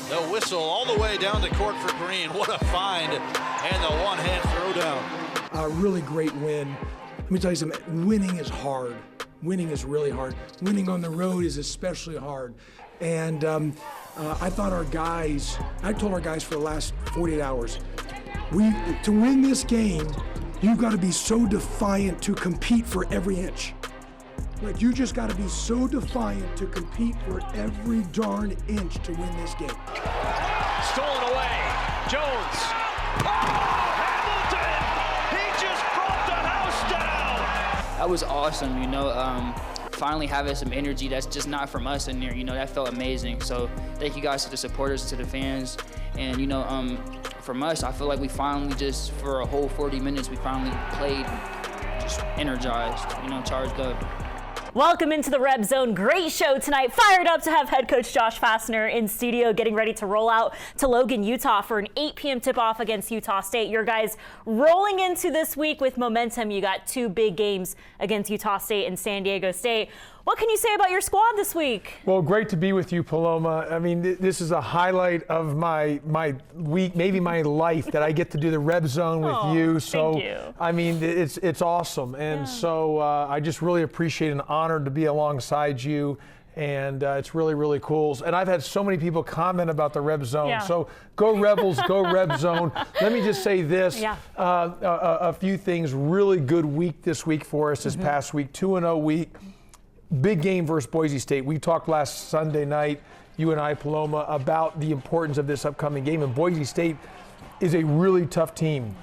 The whistle all the way down the court for Green. What a find, and the one-hand throwdown. A really great win. Let me tell you something, winning is hard. Winning is really hard. Winning on the road is especially hard. And I thought I told our guys for the last 48 hours, to win this game, you've got to be so defiant to compete for every inch. Like, you just got to be so defiant to compete for every darn inch to win this game. Stolen away. Jones. Oh, Hamilton! He just brought the house down. That was awesome, finally having some energy that's just not from us in there, that felt amazing. So thank you guys to the supporters, to the fans. And, from us, I feel like we finally just, for a whole 40 minutes, we finally played just energized, charged up. Welcome into the RebZone. Great show tonight. Fired up to have head coach Josh Pastner in studio, getting ready to roll out to Logan, Utah for an 8 p.m. tip-off against Utah State. Your guys rolling into this week with momentum. You got 2 big games against Utah State and San Diego State. What can you say about your squad this week? Well, great to be with you, Paloma. I mean, this is a highlight of my week, maybe my life, that I get to do the RebZone with you. So, thank you. I mean, it's awesome. And so I just really appreciate and honored to be alongside you. And it's really, really cool. And I've had so many people comment about the RebZone. Yeah. So go Rebels, go RebZone. Let me just say this, a few things. Really good week this week for us, this past week, 2-0 week. Big game versus Boise State. We talked last Sunday night, you and I, Paloma, about the importance of this upcoming game. And Boise State is a really tough team.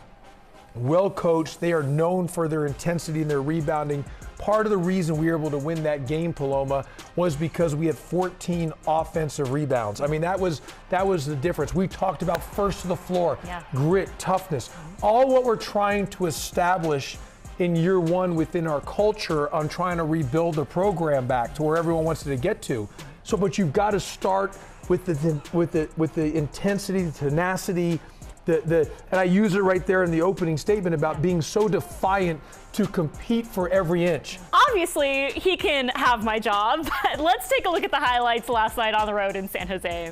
Well coached. They are known for their intensity and their rebounding. Part of the reason we were able to win that game, Paloma, was because we had 14 offensive rebounds. I mean, that was the difference. We talked about first to the floor, grit, toughness, all what we're trying to establish in year one within our culture on trying to rebuild the program back to where everyone wants to get to. So, but you've got to start with the intensity, the tenacity, and I use it right there in the opening statement about being so defiant to compete for every inch. Obviously, he can have my job, but let's take a look at the highlights last night on the road in San Jose.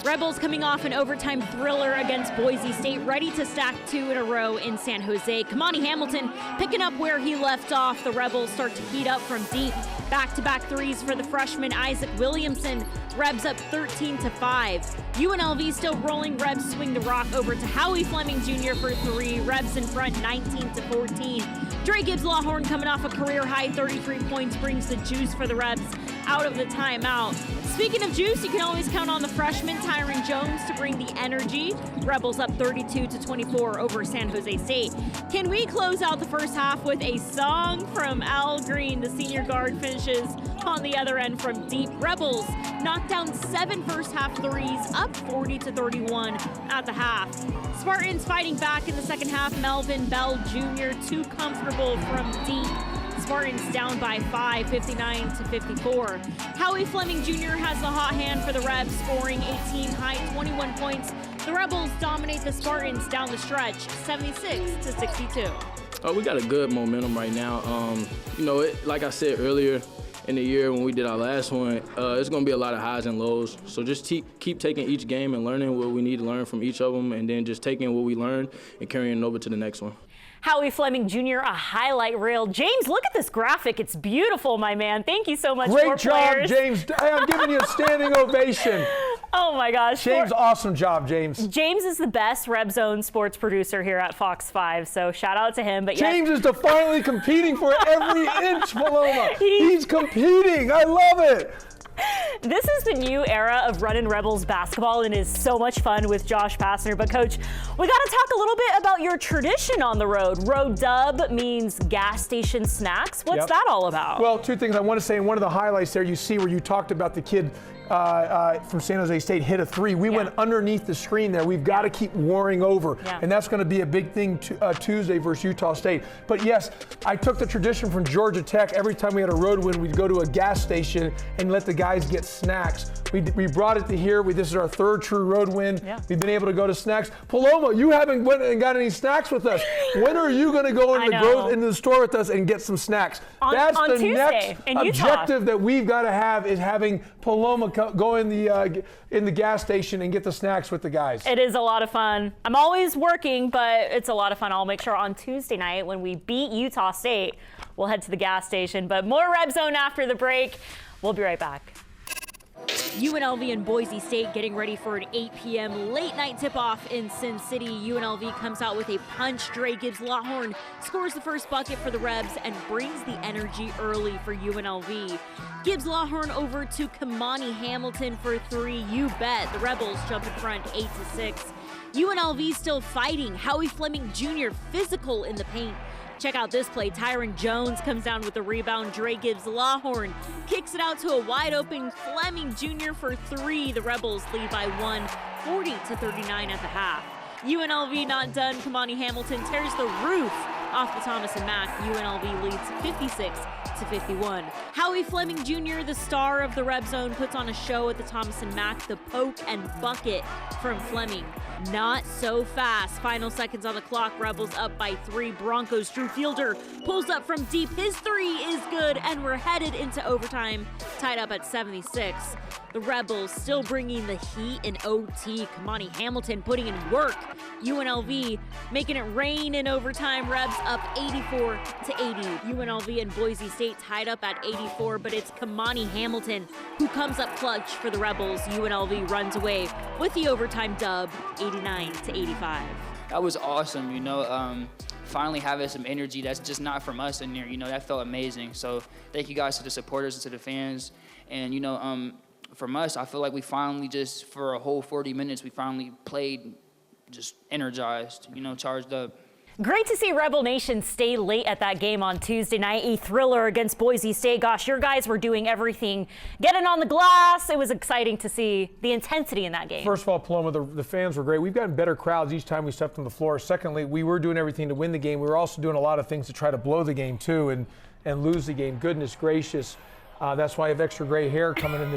Rebels coming off an overtime thriller against Boise State, ready to stack 2 in a row in San Jose. Kamani Hamilton picking up where he left off. The Rebels start to heat up from deep. Back-to-back threes for the freshman Isaac Williamson. Rebs up 13-5. UNLV still rolling. Rebs swing the rock over to Howie Long Jr. for 3. Rebs in front 19-14. Dre Gibbs-Lawhorn coming off a career-high 33 points brings the juice for the Rebs out of the timeout. Speaking of juice, you can always count on the freshman Tyron Jones to bring the energy. Rebels up 32-24 over San Jose State. Can we close out the first half with a song from Al Green? The senior guard finishes on the other end from deep. Rebels knocked down 7 first half threes, up 40-31 at the half. Spartans fighting back in the second half. Melvin Bell Jr. too comfortable from deep. Spartans down by 5, 59-54. Howie Long Jr. has the hot hand for the Rebs, scoring 18-high 21 points. The Rebels dominate the Spartans down the stretch, 76-62. We got a good momentum right now. Like I said earlier in the year when we did our last one, it's going to be a lot of highs and lows. So just keep taking each game and learning what we need to learn from each of them, and then just taking what we learned and carrying it over to the next one. Howie Long Jr., a highlight reel. James, look at this graphic. It's beautiful, my man. Thank you so much. Great job, James. Hey, I'm giving you a standing ovation. Oh, my gosh. James, awesome job, James. James is the best RebZone sports producer here at Fox 5, so shout out to him. But James is defiantly competing for every inch, Paloma. He's competing. I love it. This is the new era of Runnin Rebels basketball and is so much fun with Josh Pastner. But Coach, we got to talk a little bit about your tradition on the road. Road dub means gas station snacks. What's that all about? Well, 2 things I want to say. In one of the highlights there, you see where you talked about the kid from San Jose State hit a 3. We went underneath the screen there. We've got to keep warring over. And that's going to be a big thing Tuesday versus Utah State. But yes, I took the tradition from Georgia Tech. Every time we had a road win, we'd go to a gas station and let the guys get snacks. We brought it to here. This is our 3rd true road win. We've been able to go to snacks. Paloma, you haven't went and got any snacks with us. When are you going to go into the store with us and get some snacks? That's the next objective that we've got to have, is having Paloma go in the gas station and get the snacks with the guys. It is a lot of fun. I'm always working, but it's a lot of fun. I'll make sure on Tuesday night when we beat Utah State, we'll head to the gas station. But more RebZone after the break. We'll be right back. UNLV and Boise State getting ready for an 8 p.m. late night tip-off in Sin City. UNLV comes out with a punch. Dre Gibbs-Lawhorn scores the first bucket for the Rebs and brings the energy early for UNLV. Gibbs-Lawhorn over to Kamani Hamilton for 3. You bet. The Rebels jump in front 8-6. UNLV still fighting. Howie Long Jr. physical in the paint. Check out this play. Tyron Jones comes down with the rebound. Dre Gibbs-Lawhorn kicks it out to a wide-open Fleming Jr. for 3. The Rebels lead by 1, 40-39 at the half. UNLV not done. Kamani Hamilton tears the roof off the Thomas and Mack. UNLV leads 56-51. Howie Fleming Jr., the star of the RebZone, puts on a show at the Thomas and Mack. The poke and bucket from Fleming. Not so fast. Final seconds on the clock. Rebels up by 3. Broncos. Drew Fielder pulls up from deep. His 3 is good, and we're headed into overtime, tied up at 76. The Rebels still bringing the heat in OT. Kamani Hamilton putting in work. UNLV making it rain in overtime. Rebs up 84-80. UNLV and Boise State tied up at 84, but it's Kamani Hamilton who comes up clutch for the Rebels. UNLV runs away with the overtime dub, 89-85. That was awesome, you know. Finally having some energy that's just not from us in there, you know, that felt amazing. So thank you guys to the supporters and to the fans. And, you know, from us, I feel like we finally just, for a whole 40 minutes, we finally played just energized, you know, charged up. Great to see Rebel Nation stay late at that game on Tuesday night. A thriller against Boise State. Gosh, your guys were doing everything. Getting on the glass. It was exciting to see the intensity in that game. First of all, Paloma, the fans were great. We've gotten better crowds each time we stepped on the floor. Secondly, we were doing everything to win the game. We were also doing a lot of things to try to blow the game, too, and lose the game. Goodness gracious. That's why I have extra gray hair coming in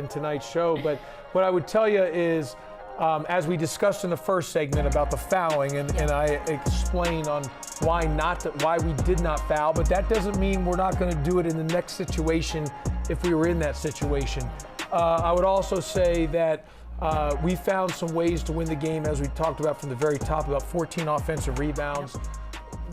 tonight's show. But what I would tell you is, as we discussed in the first segment about the fouling, and I explained on why we did not foul, but that doesn't mean we're not going to do it in the next situation if we were in that situation. I would also say that we found some ways to win the game, as we talked about from the very top, about 14 offensive rebounds.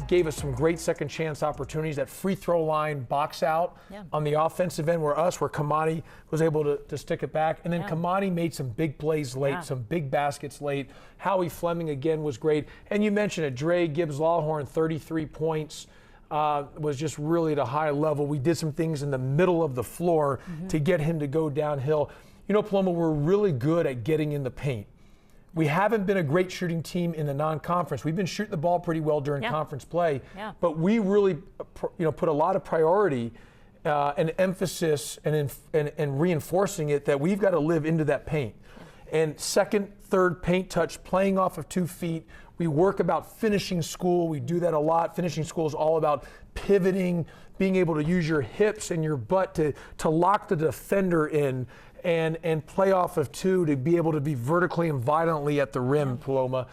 Gave us some great second chance opportunities. That free throw line box out on the offensive end where Kamani was able to stick it back. And then Kamani made some big plays late, some big baskets late. Howie Fleming again was great. And you mentioned it, Dre Gibbs-Lawhorn, 33 points, was just really at a high level. We did some things in the middle of the floor to get him to go downhill. You know, Paloma, we're really good at getting in the paint. We haven't been a great shooting team in the non-conference. We've been shooting the ball pretty well during conference play, but we really, put a lot of priority and emphasis and reinforcing it that we've got to live into that paint. And second, third paint touch, playing off of 2 feet. We work about finishing school. We do that a lot. Finishing school is all about pivoting, being able to use your hips and your butt to lock the defender in. And play off of 2 to be able to be vertically and violently at the rim, Paloma.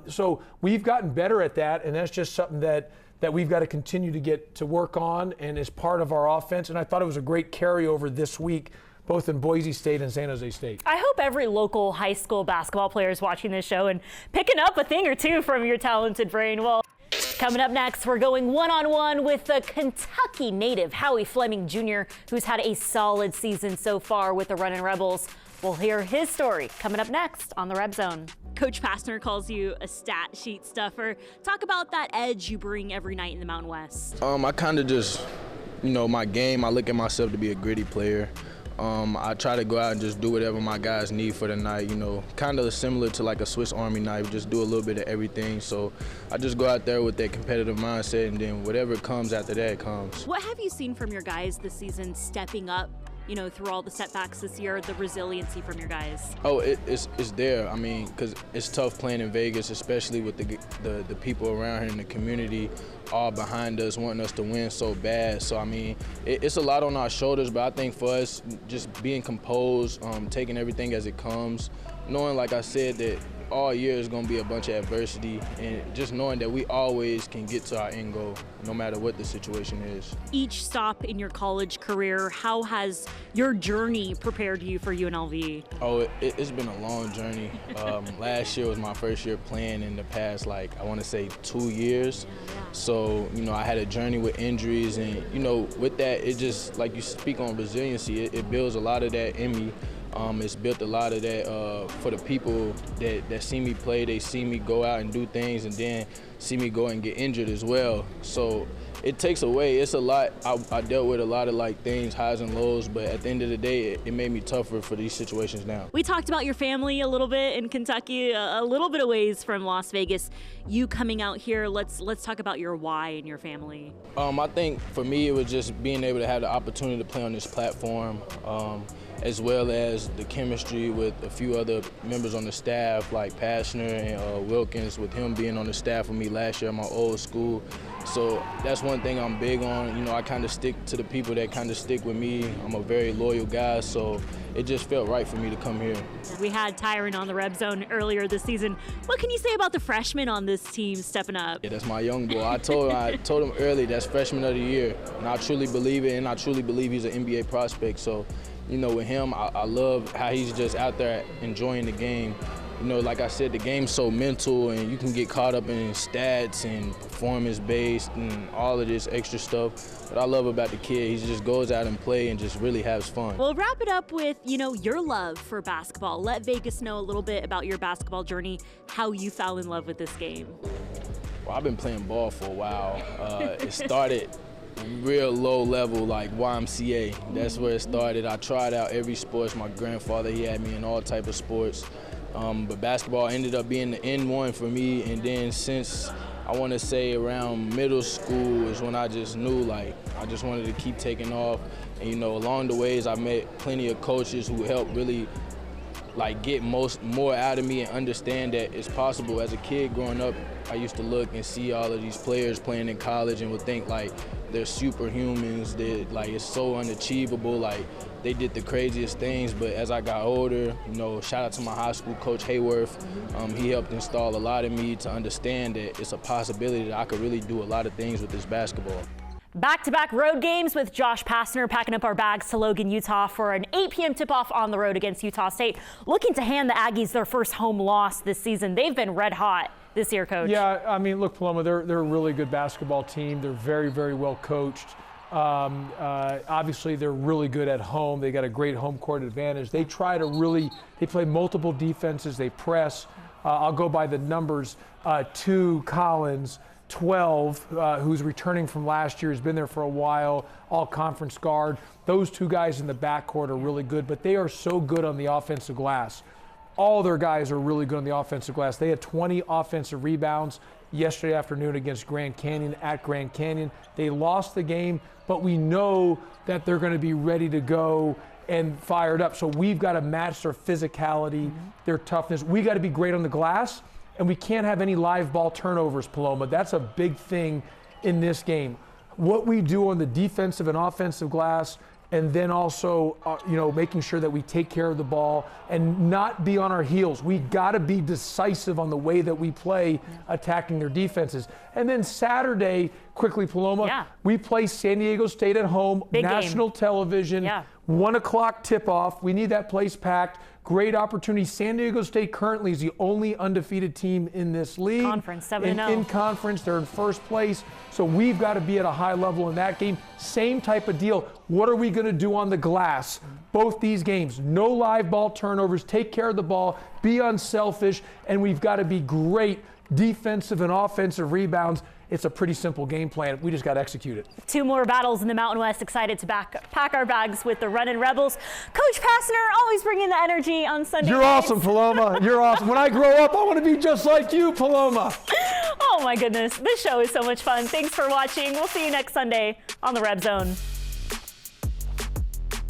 So we've gotten better at that, and that's just something that we've got to continue to get to work on and is part of our offense. And I thought it was a great carryover this week, both in Boise State and San Jose State. I hope every local high school basketball player is watching this show and picking up a thing or two from your talented brain. Well, coming up next, we're going one-on-one with the Kentucky native Howie Fleming Jr., who's had a solid season so far with the Runnin Rebels. We'll hear his story coming up next on the RebZone. Coach Pastner calls you a stat sheet stuffer. Talk about that edge you bring every night in the Mountain West. I kind of just, my game, I look at myself to be a gritty player. I try to go out and just do whatever my guys need for the night, kind of similar to like a Swiss Army knife, just do a little bit of everything. So I just go out there with that competitive mindset, and then whatever comes after that comes. What have you seen from your guys this season stepping up, through all the setbacks this year, the resiliency from your guys? Oh, it's there. Because it's tough playing in Vegas, especially with the people around here in the community all behind us, wanting us to win so bad. So, it's a lot on our shoulders, but I think for us, just being composed, taking everything as it comes, knowing, like I said, that all year is going to be a bunch of adversity, and just knowing that we always can get to our end goal, no matter what the situation is. Each stop in your college career, how has your journey prepared you for UNLV? Oh, it's been a long journey. Last year was my first year playing in the past, like, I want to say 2 years. So, you know, I had a journey with injuries, and, you know, with that, it just, like you speak on resiliency, it builds a lot of that in me. It's built a lot of that for the people that see me play. They see me go out and do things and then see me go and get injured as well. So it takes away. It's a lot. I dealt with a lot of like things, highs and lows, but at the end of the day, it made me tougher for these situations now. We talked about your family a little bit in Kentucky, a little bit of ways from Las Vegas. You coming out here, let's talk about your why and your family. I think for me, it was just being able to have the opportunity to play on this platform. As well as the chemistry with a few other members on the staff like Pastner and Wilkins, with him being on the staff with me last year at my old school. So that's one thing I'm big on. You know, I kind of stick to the people that kind of stick with me. I'm a very loyal guy, so it just felt right for me to come here. We had Tyron on the RebZone earlier this season. What can you say about the freshmen on this team stepping up? Yeah, that's my young boy. I told him early that's freshman of the year, and I truly believe it, and I truly believe he's an NBA prospect. So, you know, with him, I love how he's just out there enjoying the game. You know, like I said, the game's so mental, and you can get caught up in stats and performance-based and all of this extra stuff. What I love about the kid, he just goes out and play and just really has fun. We'll wrap it up with, you know, your love for basketball. Let Vegas know a little bit about your basketball journey, how you fell in love with this game. Well, I've been playing ball for a while. It started real low level, like YMCA. That's where it started. I tried out every sports. My grandfather, he had me in all type of sports. But basketball ended up being the end one for me. And then since I want to say around middle school is when I just knew, like, I just wanted to keep taking off. And, you know, along the ways I met plenty of coaches who helped really like get more out of me and understand that it's possible. As a kid growing up, I used to look and see all of these players playing in college and would think like they're superhumans, that like it's so unachievable, like they did the craziest things. But as I got older, you know, shout out to my high school coach Hayworth. He helped install a lot in me to understand that it's a possibility that I could really do a lot of things with this basketball. Back-to-back road games with Josh Pastner packing up our bags to Logan, Utah for an 8 p.m. tip-off on the road against Utah State, looking to hand the Aggies their first home loss this season. They've been red hot this year, Coach. Yeah, I mean, look, Paloma, they're a really good basketball team. They're very, very well coached. Obviously, they're really good at home. They got a great home court advantage. They play multiple defenses. They press. I'll go by the numbers. 2, Collins. 12, who's returning from last year, has been there for a while, all-conference guard. Those 2 guys in the backcourt are really good, but they are so good on the offensive glass. All their guys are really good on the offensive glass. They had 20 offensive rebounds yesterday afternoon against Grand Canyon at Grand Canyon. They lost the game, but we know that they're going to be ready to go and fired up. So we've got to match their physicality, their toughness. We got to be great on the glass. And we can't have any live ball turnovers, Paloma. That's a big thing in this game. What we do on the defensive and offensive glass, and then also, making sure that we take care of the ball and not be on our heels. We got to be decisive on the way that we play, attacking their defenses. And then Saturday, quickly, Paloma, we play San Diego State at home, big national game. Television, 1 o'clock tip-off. We need that place packed. Great opportunity. San Diego State currently is the only undefeated team in this league. Conference, 7-0. In conference, they're in first place. So we've got to be at a high level in that game. Same type of deal. What are we going to do on the glass? Both these games. No live ball turnovers. Take care of the ball. Be unselfish. And we've got to be great defensive and offensive rebounds. It's a pretty simple game plan. We just got to execute it. 2 more battles in the Mountain West. Excited to pack our bags with the Runnin Rebels. Coach Pastner, always bringing the energy on Sunday You're nights. awesome, Paloma. You're awesome. When I grow up, I want to be just like you, Paloma. Oh, my goodness. This show is so much fun. Thanks for watching. We'll see you next Sunday on the RebZone.